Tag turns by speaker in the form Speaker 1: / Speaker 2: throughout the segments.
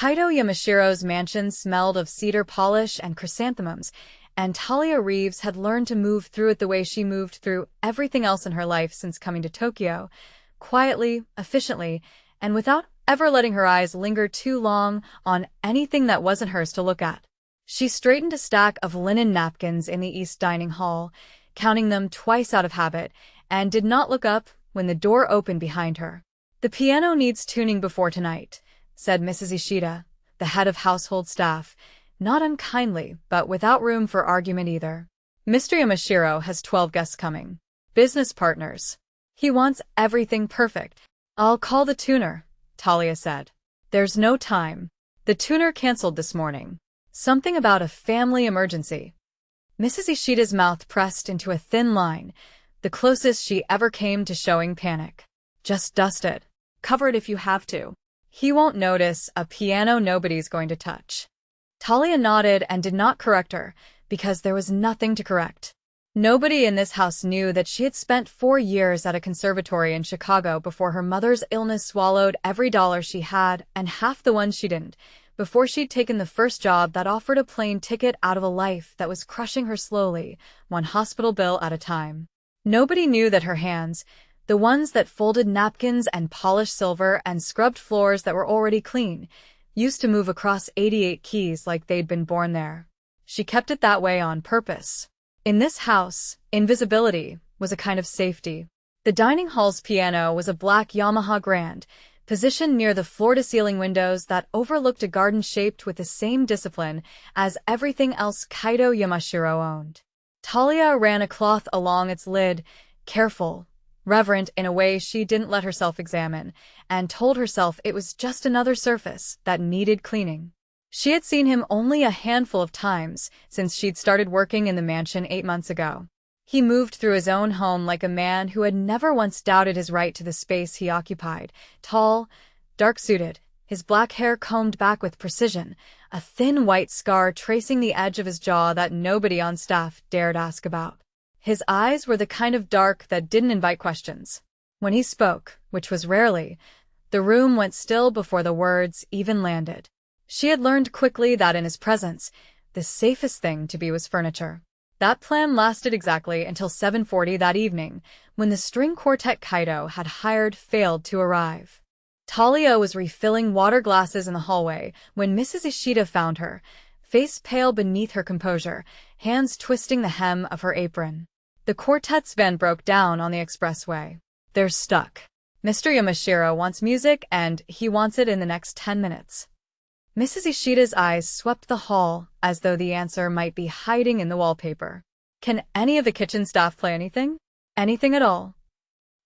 Speaker 1: Kaido Yamashiro's mansion smelled of cedar polish and chrysanthemums, and Talia Reeves had learned to move through it the way she moved through everything else in her life since coming to Tokyo, quietly, efficiently, and without ever letting her eyes linger too long on anything that wasn't hers to look at. She straightened a stack of linen napkins in the east dining hall, counting them twice out of habit, and did not look up when the door opened behind her. "The piano needs tuning before tonight," said Mrs. Ishida, the head of household staff, not unkindly, but without room for argument either. "Mr. Yamashiro has 12 guests coming. Business partners. He wants everything perfect." "I'll call the tuner," Talia said. "There's no time. The tuner canceled this morning. Something about a family emergency." Mrs. Ishida's mouth pressed into a thin line, the closest she ever came to showing panic. "Just dust it. Cover it if you have to. He won't notice. A piano nobody's going to touch." Talia nodded and did not correct her, because there was nothing to correct. Nobody in this house knew that she had spent 4 years at a conservatory in Chicago before her mother's illness swallowed every dollar she had and half the ones she didn't, before she'd taken the first job that offered a plane ticket out of a life that was crushing her slowly, one hospital bill at a time. Nobody knew that her hands, the ones that folded napkins and polished silver and scrubbed floors that were already clean, used to move across 88 keys like they'd been born there. She kept it that way on purpose. In this house, invisibility was a kind of safety. The dining hall's piano was a black Yamaha Grand, positioned near the floor-to-ceiling windows that overlooked a garden shaped with the same discipline as everything else Kaido Yamashiro owned. Talia ran a cloth along its lid, careful, reverent in a way she didn't let herself examine, and told herself it was just another surface that needed cleaning. She had seen him only a handful of times since she'd started working in the mansion 8 months ago. He moved through his own home like a man who had never once doubted his right to the space he occupied, tall, dark-suited, his black hair combed back with precision, a thin white scar tracing the edge of his jaw that nobody on staff dared ask about. His eyes were the kind of dark that didn't invite questions. When he spoke, which was rarely, the room went still before the words even landed. She had learned quickly that in his presence, the safest thing to be was furniture. That plan lasted exactly until 7:40 that evening, when the string quartet Kaido had hired failed to arrive. Talia was refilling water glasses in the hallway when Mrs. Ishida found her, face pale beneath her composure, hands twisting the hem of her apron. "The quartet's van broke down on the expressway. They're stuck. Mr. Yamashiro wants music and he wants it in the next 10 minutes. Mrs. Ishida's eyes swept the hall as though the answer might be hiding in the wallpaper. "Can any of the kitchen staff play anything? Anything at all?"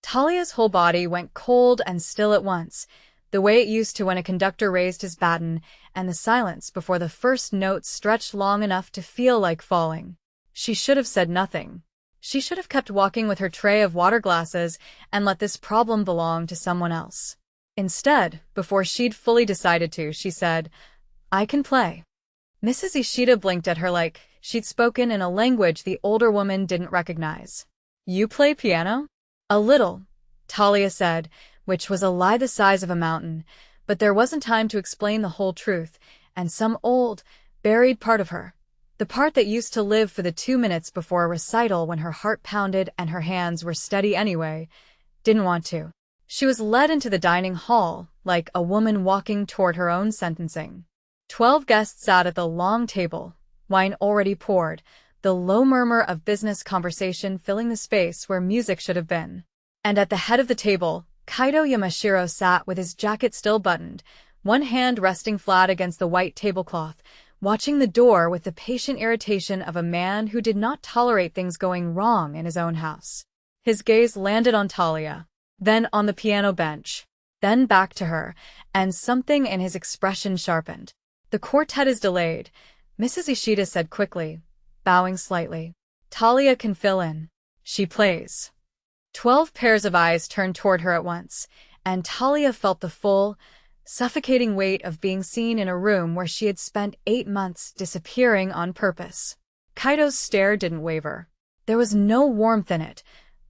Speaker 1: Talia's whole body went cold and still at once, the way it used to when a conductor raised his baton and the silence before the first note stretched long enough to feel like falling. She should have said nothing. She should have kept walking with her tray of water glasses and let this problem belong to someone else. Instead, before she'd fully decided to, she said, "I can play." Mrs. Ishida blinked at her like she'd spoken in a language the older woman didn't recognize. "You play piano?" "A little," Talia said, which was a lie the size of a mountain, but there wasn't time to explain the whole truth, and some old, buried part of her, the part that used to live for the 2 minutes before a recital when her heart pounded and her hands were steady anyway, didn't want to. She was led into the dining hall, like a woman walking toward her own sentencing. 12 guests sat at the long table, wine already poured, the low murmur of business conversation filling the space where music should have been. And at the head of the table, Kaido Yamashiro sat with his jacket still buttoned, one hand resting flat against the white tablecloth, watching the door with the patient irritation of a man who did not tolerate things going wrong in his own house. His gaze landed on Talia, then on the piano bench, then back to her, and something in his expression sharpened. "The quartet is delayed," Mrs. Ishida said quickly, bowing slightly. "Talia can fill in. She plays." 12 pairs of eyes turned toward her at once, and Talia felt the full, suffocating weight of being seen in a room where she had spent 8 months disappearing on purpose. Kaido's stare didn't waver. There was no warmth in it,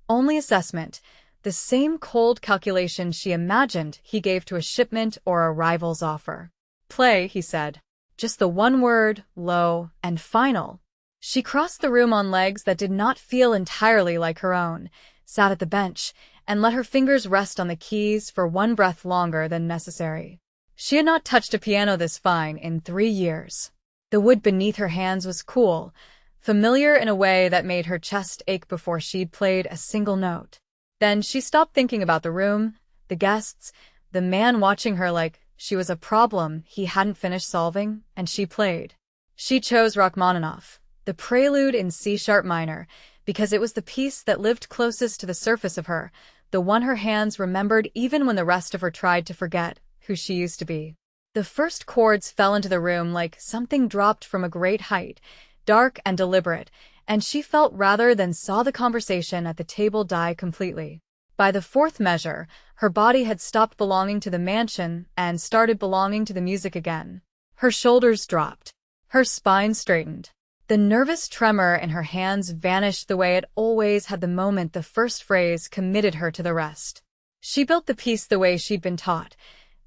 Speaker 1: only assessment, the same cold calculation she imagined he gave to a shipment or a rival's offer. Play, he said. Just the one word, low, and final. She crossed the room on legs that did not feel entirely like her own, sat at the bench, and let her fingers rest on the keys for one breath longer than necessary. She had not touched a piano this fine in 3 years. The wood beneath her hands was cool, familiar in a way that made her chest ache before she'd played a single note. Then she stopped thinking about the room, the guests, the man watching her like she was a problem he hadn't finished solving, and she played. She chose Rachmaninoff, the prelude in C-sharp minor, because it was the piece that lived closest to the surface of her, the one her hands remembered even when the rest of her tried to forget who she used to be. The first chords fell into the room like something dropped from a great height, dark and deliberate, and she felt rather than saw the conversation at the table die completely. By the fourth measure, her body had stopped belonging to the mansion and started belonging to the music again. Her shoulders dropped. Her spine straightened. The nervous tremor in her hands vanished the way it always had the moment the first phrase committed her to the rest. She built the piece the way she'd been taught,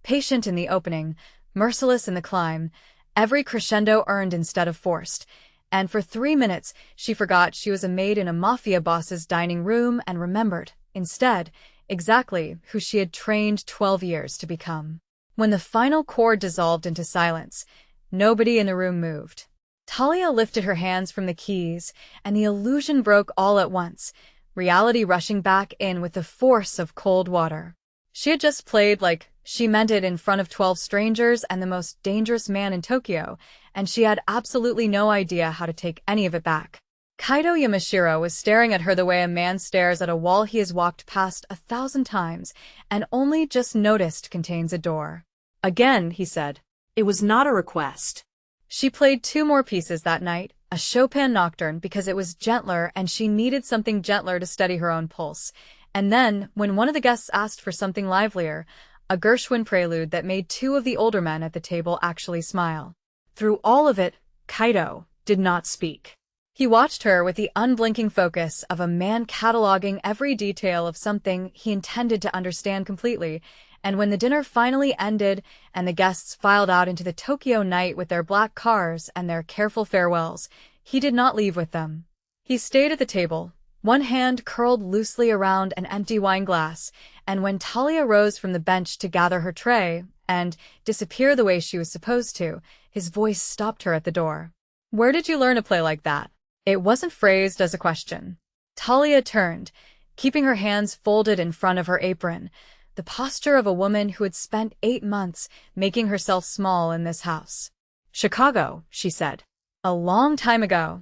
Speaker 1: patient in the opening, merciless in the climb, every crescendo earned instead of forced, and for 3 minutes she forgot she was a maid in a Mafia boss's dining room and remembered, instead, exactly who she had trained 12 years to become. When the final chord dissolved into silence, nobody in the room moved. Talia lifted her hands from the keys, and the illusion broke all at once, reality rushing back in with the force of cold water. She had just played like she meant it in front of 12 strangers and the most dangerous man in Tokyo, and she had absolutely no idea how to take any of it back. Kaito Yamashiro was staring at her the way a man stares at a wall he has walked past 1,000 times and only just noticed contains a door. Again, he said.
Speaker 2: It was not a request.
Speaker 1: She played 2 more pieces that night, a Chopin nocturne because it was gentler and she needed something gentler to steady her own pulse. And then, when one of the guests asked for something livelier, a Gershwin prelude that made 2 of the older men at the table actually smile. Through all of it, Kaito did not speak. He watched her with the unblinking focus of a man cataloging every detail of something he intended to understand completely, and when the dinner finally ended and the guests filed out into the Tokyo night with their black cars and their careful farewells, he did not leave with them. He stayed at the table, one hand curled loosely around an empty wine glass, and when Talia rose from the bench to gather her tray and disappear the way she was supposed to, his voice stopped her at the door. "Where did you learn to play like that?" It wasn't phrased as a question. Talia turned, keeping her hands folded in front of her apron, the posture of a woman who had spent 8 months making herself small in this house. "Chicago," she said. "A long time ago."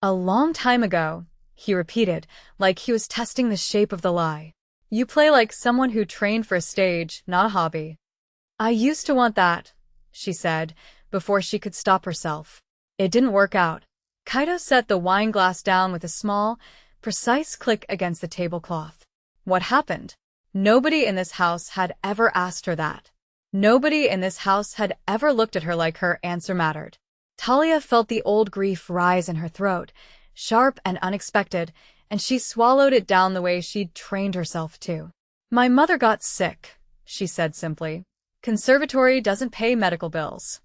Speaker 1: "A long time ago," he repeated, like he was testing the shape of the lie. "You play like someone who trained for a stage, not a hobby." "I used to want that," she said, before she could stop herself. "It didn't work out." Kaito set the wine glass down with a small, precise click against the tablecloth. What happened? Nobody in this house had ever asked her that. Nobody in this house had ever looked at her like her answer mattered. Talia felt the old grief rise in her throat, sharp and unexpected, and she swallowed it down the way she'd trained herself to. "My mother got sick," she said simply. "Conservatory doesn't pay medical bills."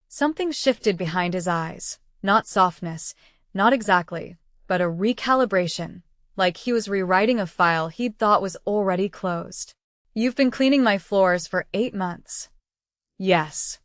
Speaker 1: Something shifted behind his eyes. Not softness, not exactly, but a recalibration, like he was rewriting a file he'd thought was already closed. "You've been cleaning my floors for 8 months. "Yes.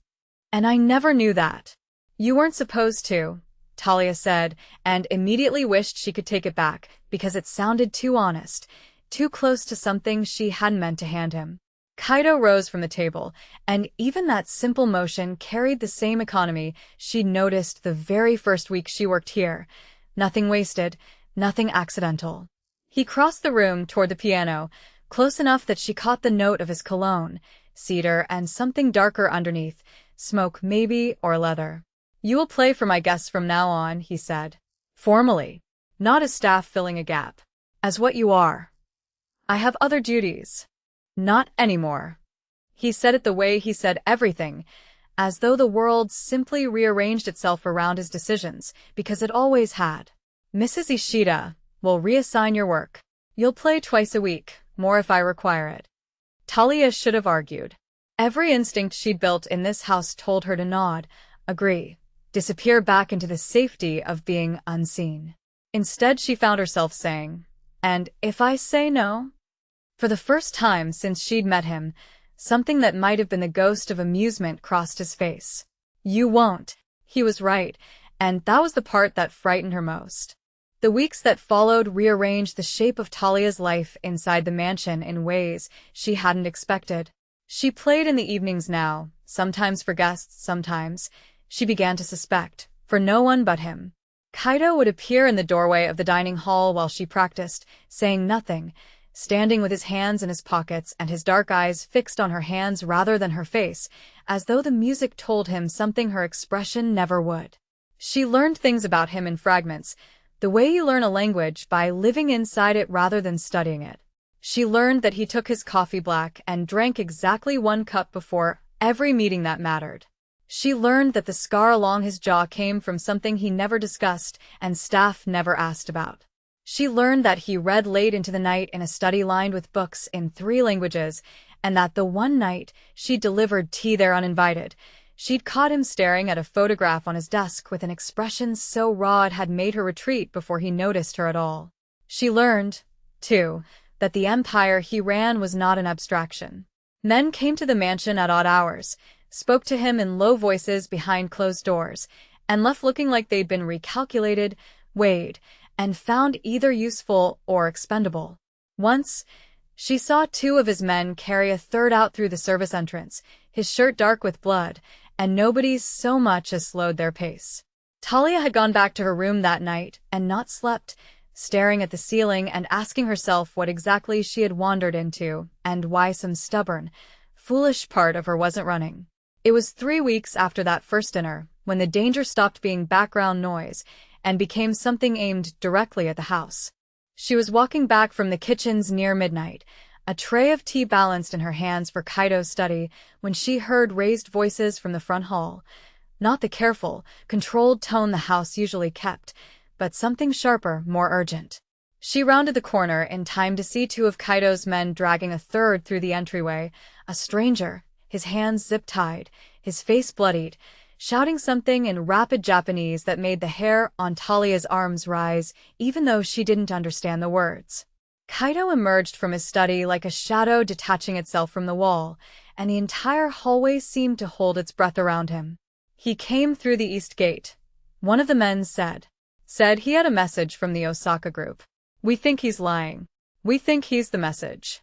Speaker 1: And I never knew that." "You weren't supposed to," Talia said, and immediately wished she could take it back, because it sounded too honest, too close to something she hadn't meant to hand him. Kaito rose from the table, and even that simple motion carried the same economy she'd noticed the very first week she worked here. Nothing wasted, nothing accidental. He crossed the room toward the piano, close enough that she caught the note of his cologne, cedar and something darker underneath, smoke maybe or leather. "You will play for my guests from now on," he said. "Formally. Not as staff filling a gap. As what you are." "I have other duties." "Not anymore." He said it the way he said everything, as though the world simply rearranged itself around his decisions, because it always had. "Mrs. Ishida will reassign your work. You'll play twice a week, more if I require it." Talia should have argued. Every instinct she'd built in this house told her to nod, agree, disappear back into the safety of being unseen. Instead, she found herself saying, "And if I say no?" For the first time since she'd met him, something that might have been the ghost of amusement crossed his face. "You won't." He was right, and that was the part that frightened her most. The weeks that followed rearranged the shape of Talia's life inside the mansion in ways she hadn't expected. She played in the evenings now, sometimes for guests, sometimes, she began to suspect, for no one but him. Kaido would appear in the doorway of the dining hall while she practiced, saying nothing, standing with his hands in his pockets and his dark eyes fixed on her hands rather than her face, as though the music told him something her expression never would. She learned things about him in fragments, the way you learn a language by living inside it rather than studying it. She learned that he took his coffee black and drank exactly 1 cup before every meeting that mattered. She learned that the scar along his jaw came from something he never discussed and staff never asked about. She learned that he read late into the night in a study lined with books in 3 languages, and that the one night she delivered tea there uninvited, she'd caught him staring at a photograph on his desk with an expression so raw it had made her retreat before he noticed her at all. She learned, too, that the empire he ran was not an abstraction. Men came to the mansion at odd hours, spoke to him in low voices behind closed doors, and left looking like they'd been recalculated, weighed, and found either useful or expendable. Once, she saw 2 of his men carry a third out through the service entrance, his shirt dark with blood, and nobody so much as slowed their pace. Talia had gone back to her room that night and not slept, staring at the ceiling and asking herself what exactly she had wandered into and why some stubborn, foolish part of her wasn't running. It was 3 weeks after that first dinner, when the danger stopped being background noise and became something aimed directly at the house. She was walking back from the kitchens near midnight, a tray of tea balanced in her hands for Kaido's study, when she heard raised voices from the front hall. Not the careful, controlled tone the house usually kept, but something sharper, more urgent. She rounded the corner in time to see 2 of Kaido's men dragging a third through the entryway, a stranger, his hands zip-tied, his face bloodied, shouting something in rapid Japanese that made the hair on Talia's arms rise, even though she didn't understand the words. Kaido emerged from his study like a shadow detaching itself from the wall, and the entire hallway seemed to hold its breath around him. "He came through the east gate," one of the men said. "Said he had a message from the Osaka group. We think he's lying. We think he's the message."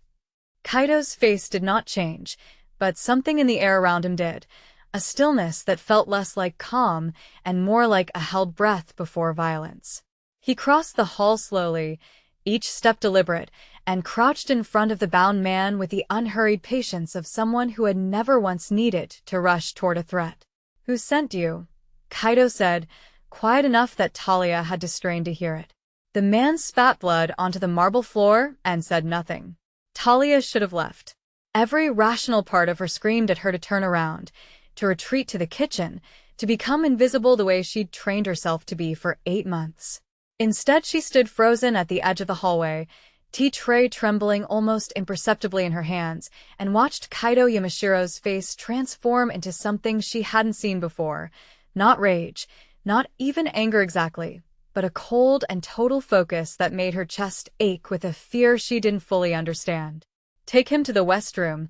Speaker 1: Kaido's face did not change, but something in the air around him did, a stillness that felt less like calm and more like a held breath before violence. He crossed the hall slowly, each step deliberate, and crouched in front of the bound man with the unhurried patience of someone who had never once needed to rush toward a threat. "Who sent you?" Kaido said, quiet enough that Talia had to strain to hear it. The man spat blood onto the marble floor and said nothing. Talia should have left. Every rational part of her screamed at her to turn around, to retreat to the kitchen, to become invisible the way she'd trained herself to be for 8 months. Instead, she stood frozen at the edge of the hallway, tea tray trembling almost imperceptibly in her hands, and watched Kaido Yamashiro's face transform into something she hadn't seen before. Not rage, not even anger exactly, but a cold and total focus that made her chest ache with a fear she didn't fully understand. "Take him to the West Room,"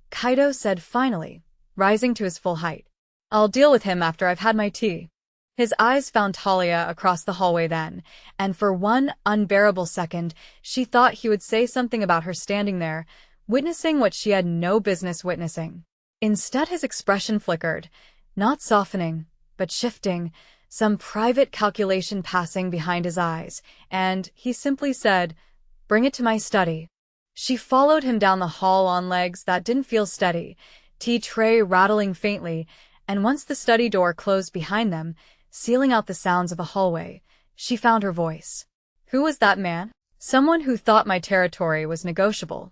Speaker 1: Kaido said finally, rising to his full height. "I'll deal with him after I've had my tea." His eyes found Talia across the hallway then, and for one unbearable second, she thought he would say something about her standing there, witnessing what she had no business witnessing. Instead, his expression flickered, not softening, but shifting, some private calculation passing behind his eyes, and he simply said, "Bring it to my study." She followed him down the hall on legs that didn't feel steady, tea tray rattling faintly, and once the study door closed behind them, sealing out the sounds of a hallway, she found her voice. "Who was that man?" "Someone who thought my territory was negotiable."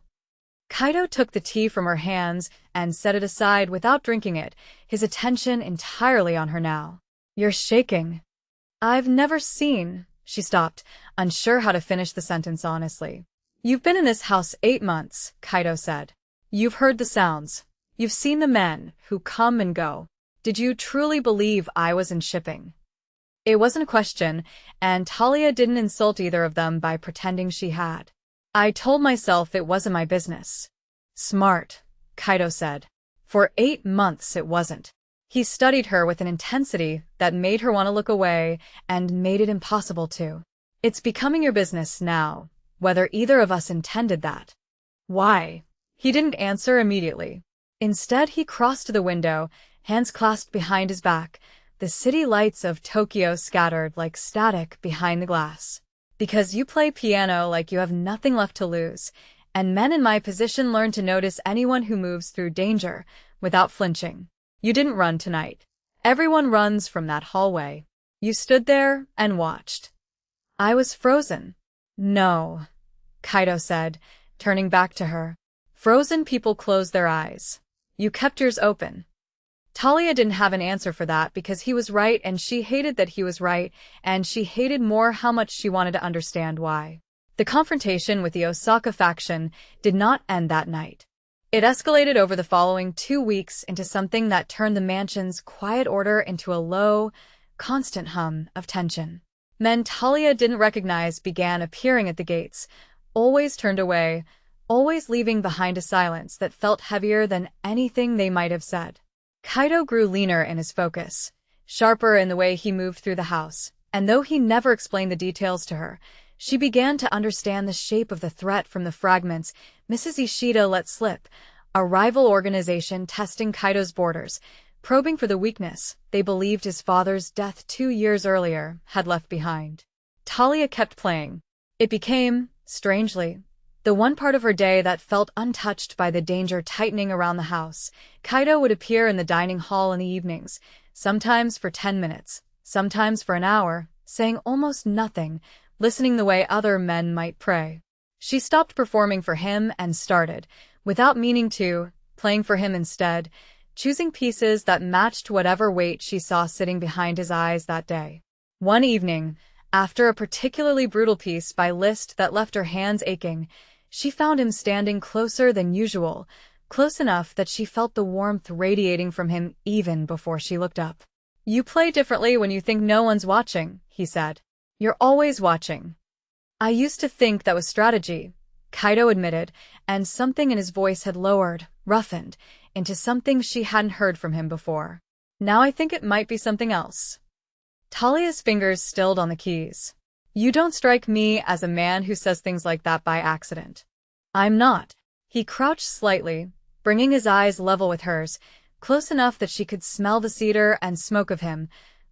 Speaker 1: Kaido took the tea from her hands and set it aside without drinking it, his attention entirely on her now. "You're shaking." "I've never seen—" She stopped, unsure how to finish the sentence honestly. "You've been in this house 8 months, Kaido said. You've heard the sounds. You've seen the men who come and go. Did you truly believe I was in shipping? It wasn't a question, and Talia didn't insult either of them by pretending she had. I told myself it wasn't my business. Smart, Kaido said. For 8 months it wasn't. He studied her with an intensity that made her want to look away and made it impossible to. It's becoming your business now, whether either of us intended that. Why? He didn't answer immediately. Instead, he crossed to the window, hands clasped behind his back, the city lights of Tokyo scattered like static behind the glass. Because you play piano like you have nothing left to lose, and men in my position learn to notice anyone who moves through danger without flinching. You didn't run tonight. Everyone runs from that hallway. You stood there and watched. I was frozen. No, Kaido said, turning back to her. Frozen people close their eyes. You kept yours open. Talia didn't have an answer for that because he was right and she hated that he was right, and she hated more how much she wanted to understand why. The confrontation with the Osaka faction did not end that night. It escalated over the following 2 weeks into something that turned the mansion's quiet order into a low, constant hum of tension. Men Talia didn't recognize began appearing at the gates, always turned away, always leaving behind a silence that felt heavier than anything they might have said. Kaido grew leaner in his focus, sharper in the way he moved through the house, and though he never explained the details to her, she began to understand the shape of the threat from the fragments Mrs. Ishida let slip, a rival organization testing Kaido's borders, probing for the weakness they believed his father's death 2 years earlier had left behind. Talia kept playing. It became, strangely, the one part of her day that felt untouched by the danger tightening around the house. Kaido would appear in the dining hall in the evenings, sometimes for 10 minutes, sometimes for an hour, saying almost nothing, listening the way other men might pray. She stopped performing for him and started, without meaning to, playing for him instead, choosing pieces that matched whatever weight she saw sitting behind his eyes that day. One evening, after a particularly brutal piece by Liszt that left her hands aching, she found him standing closer than usual, close enough that she felt the warmth radiating from him even before she looked up. You play differently when you think no one's watching, he said. You're always watching. I used to think that was strategy, Kaido admitted, and something in his voice had lowered, roughened, into something she hadn't heard from him before. Now I think it might be something else. Talia's fingers stilled on the keys. You don't strike me as a man who says things like that by accident. I'm not. He crouched slightly, bringing his eyes level with hers, close enough that she could smell the cedar and smoke of him,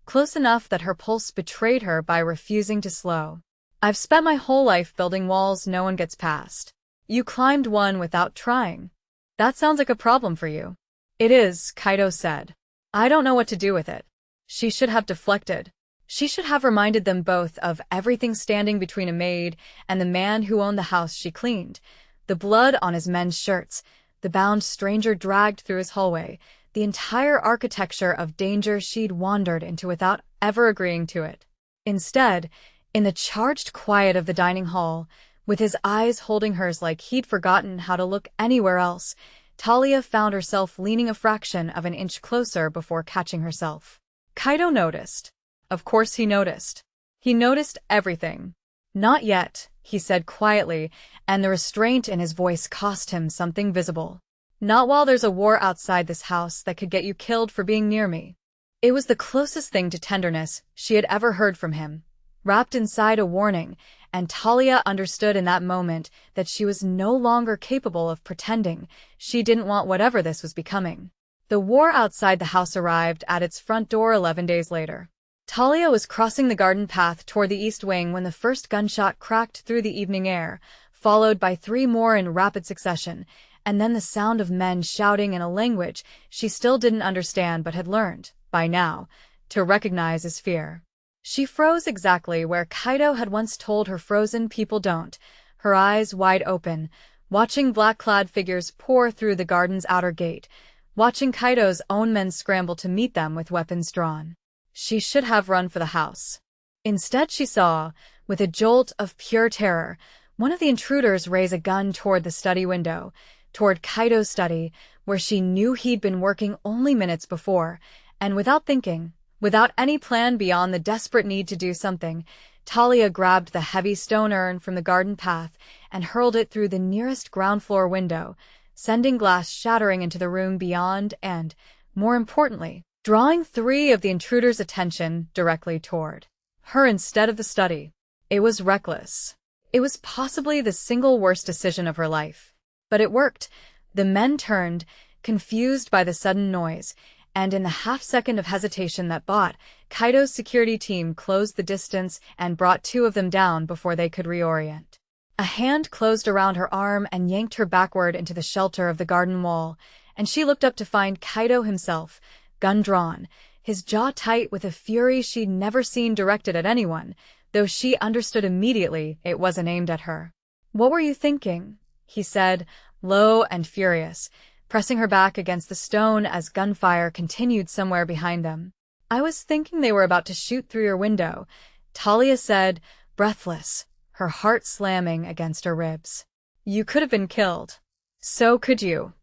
Speaker 1: close enough that her pulse betrayed her by refusing to slow. I've spent my whole life building walls no one gets past. You climbed one without trying. That sounds like a problem for you. It is, Kaido said. I don't know what to do with it. She should have deflected. She should have reminded them both of everything standing between a maid and the man who owned the house she cleaned, the blood on his men's shirts, the bound stranger dragged through his hallway, the entire architecture of danger she'd wandered into without ever agreeing to it. Instead, in the charged quiet of the dining hall, with his eyes holding hers like he'd forgotten how to look anywhere else, Talia found herself leaning a fraction of an inch closer before catching herself. Kaido noticed. Of course he noticed. He noticed everything. Not yet, he said quietly, and the restraint in his voice cost him something visible. Not while there's a war outside this house that could get you killed for being near me. It was the closest thing to tenderness she had ever heard from him, wrapped inside a warning, and Talia understood in that moment that she was no longer capable of pretending she didn't want whatever this was becoming. The war outside the house arrived at its front door 11 days later. Talia was crossing the garden path toward the east wing when the first gunshot cracked through the evening air, followed by 3 more in rapid succession, and then the sound of men shouting in a language she still didn't understand but had learned, by now, to recognize as fear. She froze exactly where Kaido had once told her frozen people don't, her eyes wide open, watching black-clad figures pour through the garden's outer gate, watching Kaido's own men scramble to meet them with weapons drawn. She should have run for the house. Instead she saw, with a jolt of pure terror, one of the intruders raise a gun toward the study window, toward Kaido's study, where she knew he'd been working only minutes before, and without thinking, without any plan beyond the desperate need to do something, Talia grabbed the heavy stone urn from the garden path and hurled it through the nearest ground floor window, sending glass shattering into the room beyond and, more importantly, drawing 3 of the intruders' attention directly toward her instead of the study. It was reckless. It was possibly the single worst decision of her life. But it worked. The men turned, confused by the sudden noise, and in the half-second of hesitation that bought, Kaido's security team closed the distance and brought 2 of them down before they could reorient. A hand closed around her arm and yanked her backward into the shelter of the garden wall, and she looked up to find Kaido himself, gun drawn, his jaw tight with a fury she'd never seen directed at anyone, though she understood immediately it wasn't aimed at her. "What were you thinking?" he said, low and furious, pressing her back against the stone as gunfire continued somewhere behind them. "I was thinking they were about to shoot through your window," Talia said, breathless, her heart slamming against her ribs. "You could have been killed." "So could you."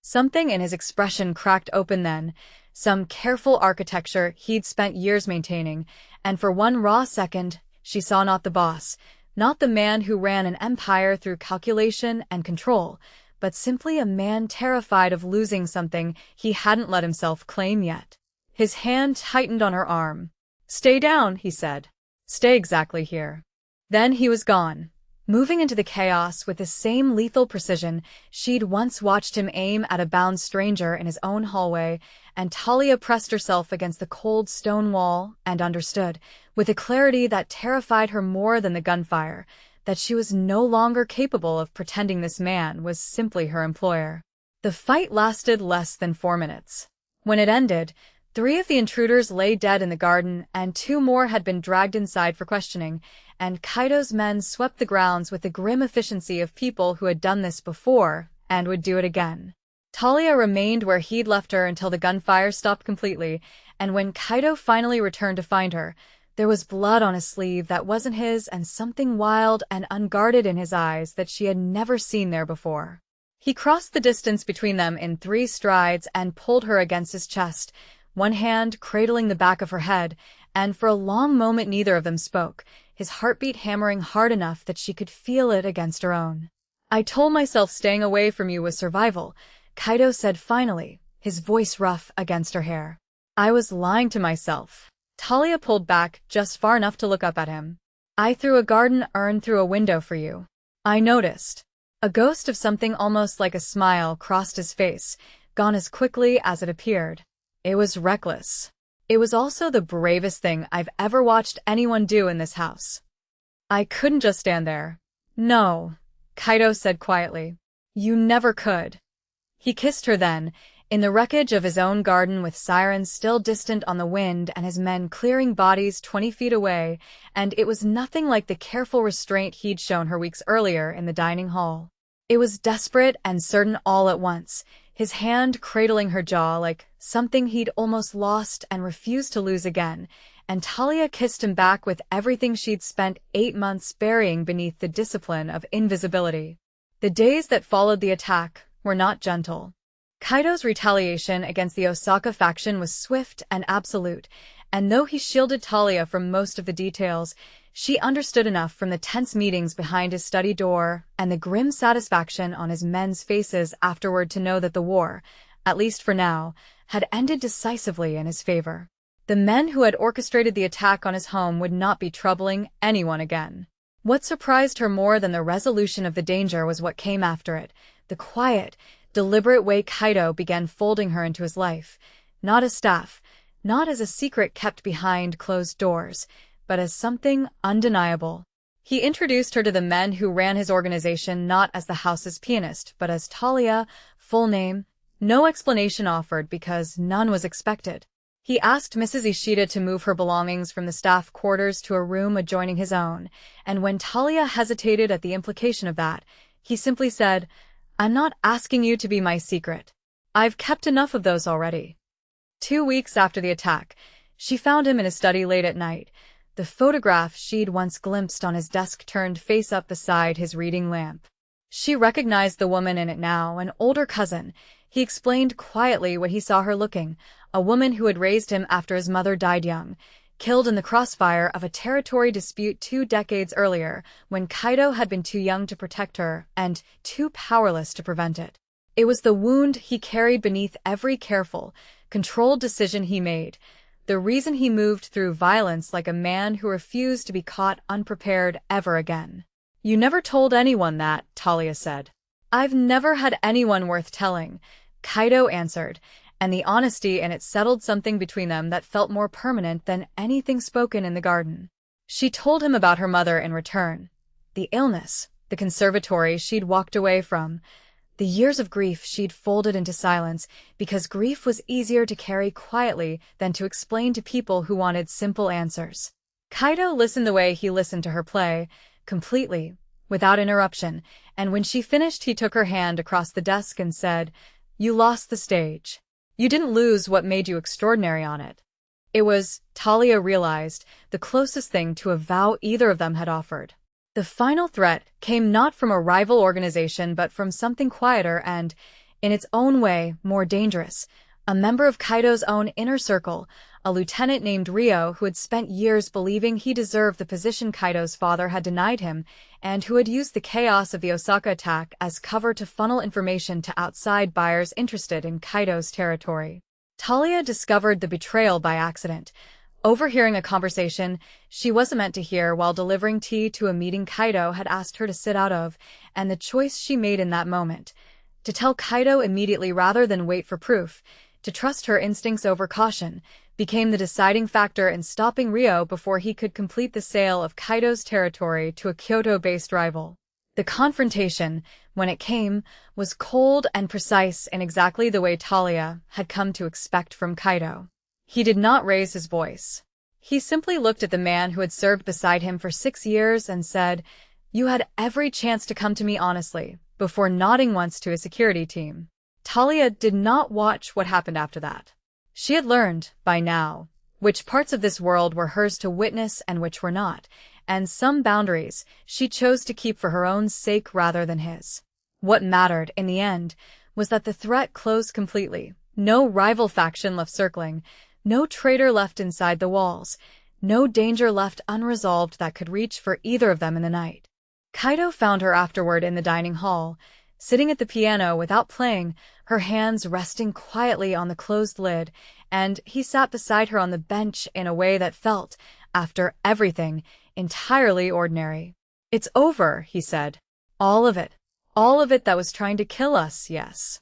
Speaker 1: Something in his expression cracked open then, some careful architecture he'd spent years maintaining, and for one raw second, she saw not the boss, not the man who ran an empire through calculation and control, but simply a man terrified of losing something he hadn't let himself claim yet. His hand tightened on her arm. "Stay down," he said. "Stay exactly here." Then he was gone, moving into the chaos with the same lethal precision she'd once watched him aim at a bound stranger in his own hallway, and Talia pressed herself against the cold stone wall and understood, with a clarity that terrified her more than the gunfire, that she was no longer capable of pretending this man was simply her employer. The fight lasted less than 4 minutes. When it ended, 3 of the intruders lay dead in the garden, and 2 more had been dragged inside for questioning, and Kaido's men swept the grounds with the grim efficiency of people who had done this before and would do it again. Talia remained where he'd left her until the gunfire stopped completely, and when Kaido finally returned to find her, there was blood on his sleeve that wasn't his and something wild and unguarded in his eyes that she had never seen there before. He crossed the distance between them in 3 strides and pulled her against his chest, one hand cradling the back of her head, and for a long moment neither of them spoke, his heartbeat hammering hard enough that she could feel it against her own. "I told myself staying away from you was survival," Kaido said finally, his voice rough against her hair. "I was lying to myself." Talia pulled back just far enough to look up at him. "I threw a garden urn through a window for you." "I noticed." A ghost of something almost like a smile crossed his face, gone as quickly as it appeared. "It was reckless. It was also the bravest thing I've ever watched anyone do in this house. I couldn't just stand there." "No," Kaido said quietly. "You never could." He kissed her then, in the wreckage of his own garden with sirens still distant on the wind and his men clearing bodies 20 feet away, and it was nothing like the careful restraint he'd shown her weeks earlier in the dining hall. It was desperate and certain all at once, his hand cradling her jaw like something he'd almost lost and refused to lose again, and Talia kissed him back with everything she'd spent 8 months burying beneath the discipline of invisibility. The days that followed the attack were not gentle. Kaido's retaliation against the Osaka faction was swift and absolute, and though he shielded Talia from most of the details, she understood enough from the tense meetings behind his study door and the grim satisfaction on his men's faces afterward to know that the war, at least for now, had ended decisively in his favor. The men who had orchestrated the attack on his home would not be troubling anyone again. What surprised her more than the resolution of the danger was what came after it, the quiet, deliberate way Kaido began folding her into his life, not as staff, not as a secret kept behind closed doors, but as something undeniable. He introduced her to the men who ran his organization not as the house's pianist, but as Talia, full name, no explanation offered because none was expected. He asked Mrs. Ishida to move her belongings from the staff quarters to a room adjoining his own, and when Talia hesitated at the implication of that, he simply said, "I'm not asking you to be my secret. I've kept enough of those already." 2 weeks after the attack, she found him in his study late at night, the photograph she'd once glimpsed on his desk turned face up beside his reading lamp. She recognized the woman in it now, an older cousin, He explained quietly what he saw her looking, a woman who had raised him after his mother died young, killed in the crossfire of a territory dispute 2 decades earlier, when Kaido had been too young to protect her and too powerless to prevent it. It was the wound he carried beneath every careful, controlled decision he made, the reason he moved through violence like a man who refused to be caught unprepared ever again. "You never told anyone that," Talia said. "I've never had anyone worth telling," Kaido answered, and the honesty in it settled something between them that felt more permanent than anything spoken in the garden. She told him about her mother in return. The illness, the conservatory she'd walked away from, the years of grief she'd folded into silence, because grief was easier to carry quietly than to explain to people who wanted simple answers. Kaido listened the way he listened to her play, completely, without interruption, and when she finished he took her hand across the desk and said, "You lost the stage. You didn't lose what made you extraordinary on it." It was, Talia realized, the closest thing to a vow either of them had offered. The final threat came not from a rival organization but from something quieter and, in its own way, more dangerous, a member of Kaido's own inner circle, a lieutenant named Ryo who had spent years believing he deserved the position Kaido's father had denied him, and who had used the chaos of the Osaka attack as cover to funnel information to outside buyers interested in Kaido's territory. Talia discovered the betrayal by accident, overhearing a conversation she wasn't meant to hear while delivering tea to a meeting Kaido had asked her to sit out of, and the choice she made in that moment, to tell Kaido immediately rather than wait for proof, to trust her instincts over caution, became the deciding factor in stopping Ryo before he could complete the sale of Kaido's territory to a Kyoto-based rival. The confrontation, when it came, was cold and precise in exactly the way Talia had come to expect from Kaido. He did not raise his voice. He simply looked at the man who had served beside him for 6 years and said, "You had every chance to come to me honestly," before nodding once to his security team. Talia did not watch what happened after that. She had learned, by now, which parts of this world were hers to witness and which were not, and some boundaries she chose to keep for her own sake rather than his. What mattered, in the end, was that the threat closed completely, no rival faction left circling, no traitor left inside the walls, no danger left unresolved that could reach for either of them in the night. Kaido found her afterward in the dining hall, sitting at the piano without playing, her hands resting quietly on the closed lid, and he sat beside her on the bench in a way that felt, after everything, entirely ordinary. "It's over," he said. All of it that was trying to kill us, yes."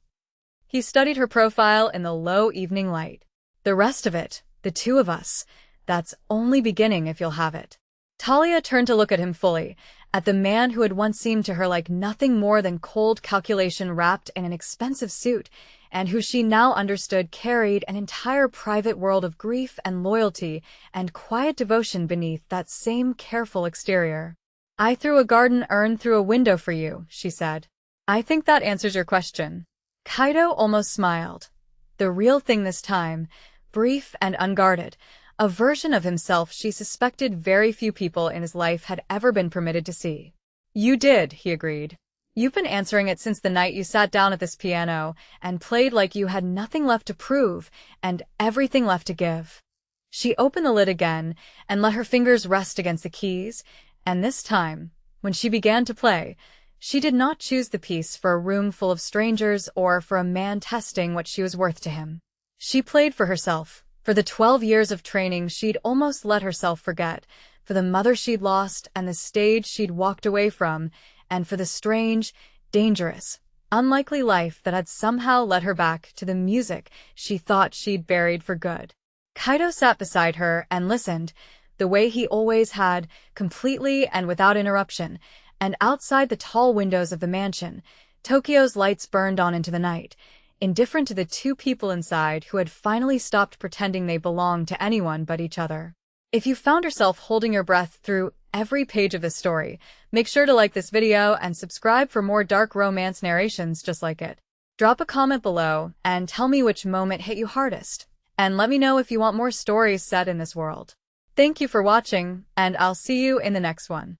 Speaker 1: He studied her profile in the low evening light. "The rest of it, the two of us, that's only beginning if you'll have it." Talia turned to look at him fully, at the man who had once seemed to her like nothing more than cold calculation wrapped in an expensive suit, and who she now understood carried an entire private world of grief and loyalty and quiet devotion beneath that same careful exterior. "I threw a garden urn through a window for you," she said. "I think that answers your question." Kaido almost smiled. The real thing this time, brief and unguarded, a version of himself she suspected very few people in his life had ever been permitted to see. "You did," he agreed. "You've been answering it since the night you sat down at this piano and played like you had nothing left to prove and everything left to give." She opened the lid again and let her fingers rest against the keys, and this time, when she began to play, she did not choose the piece for a room full of strangers or for a man testing what she was worth to him. She played for herself, for the 12 years of training she'd almost let herself forget, for the mother she'd lost and the stage she'd walked away from, and for the strange, dangerous, unlikely life that had somehow led her back to the music she thought she'd buried for good. Kaido sat beside her and listened, the way he always had, completely and without interruption, and outside the tall windows of the mansion, Tokyo's lights burned on into the night, indifferent to the two people inside who had finally stopped pretending they belonged to anyone but each other. If you found yourself holding your breath through every page of this story, make sure to like this video and subscribe for more dark romance narrations just like it. Drop a comment below and tell me which moment hit you hardest, and let me know if you want more stories set in this world. Thank you for watching, and I'll see you in the next one.